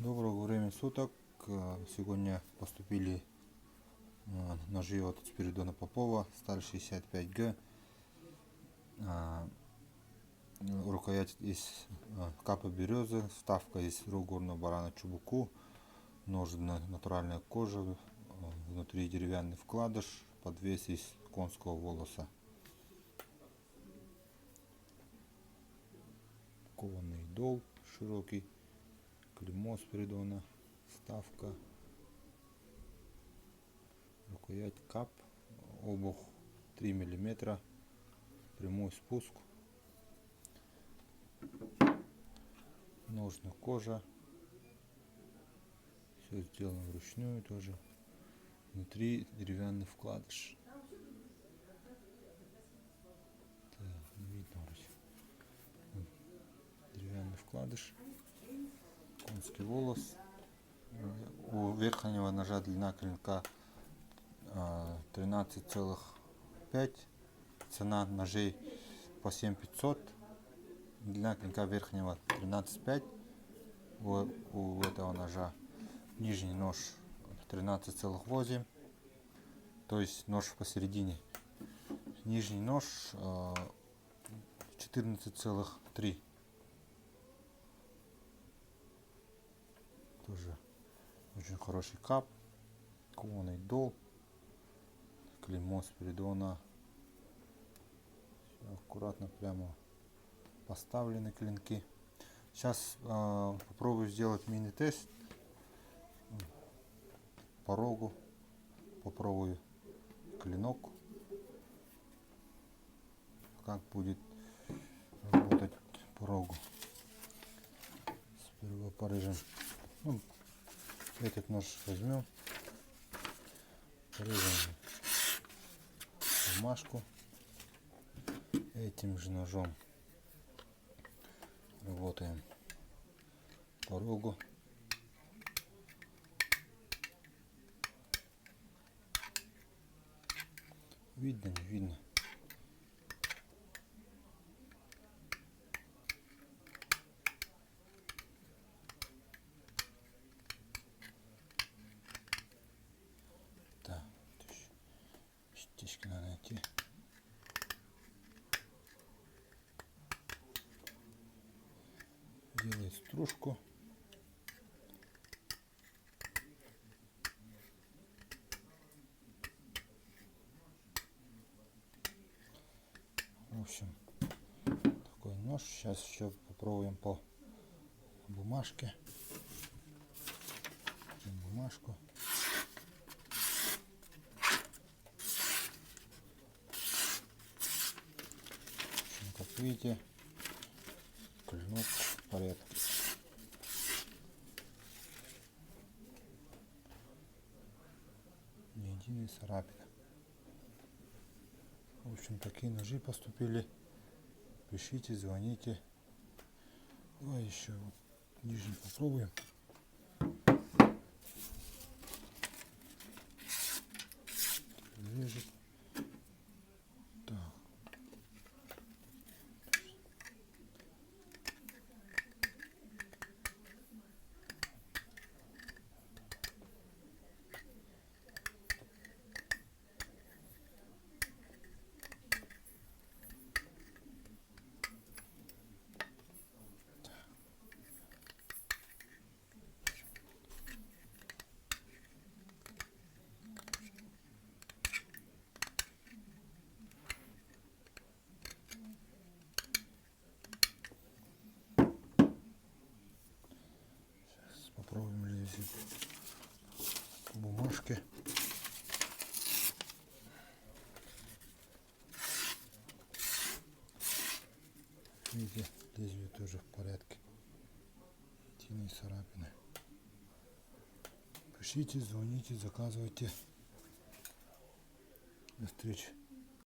Доброго времени суток. Сегодня поступили ножи от Спиридона Попова, сталь 65Г. Рукоять из капа березы, вставка из рук горного барана чубуку, ножны натуральная кожа, внутри деревянный вкладыш, подвес из конского волоса. Кованый дол широкий, клеймо Спиридона, вставка, рукоять кап, обух 3 мм, прямой спуск, ножны кожа, все сделано вручную тоже, внутри деревянный вкладыш. Видно вроде. Деревянный вкладыш, конский волос. У верхнего ножа длина клинка 13,5, цена ножей по 7500, длина клинка верхнего 13,5 у этого ножа, нижний нож 13,8, то есть нож посередине, нижний нож 14,3. Тоже очень хороший кап, кованый дол, клеймо Спиридона. Все аккуратно прямо поставлены клинки. Сейчас попробую сделать мини-тест по рогу, попробую клинок, как будет работать по рогу. Сперва порежем. Этот нож возьмем, порежем бумажку. Этим же ножом работаем по рогу. Видно, не видно? Да, частички надо найти. Делает стружку. В общем, такой нож. Сейчас еще попробуем по бумажке. Бумажку. В общем, как видите, клинок в порядке. Ни единой царапины. В общем, такие ножи поступили. Пишите, звоните. Давай еще вот нижний попробуем. Лежит. Так. Попробуем лезть по бумажке. Видите, лезвие тоже в порядке. Единые царапины. Пишите, звоните, заказывайте. До встречи.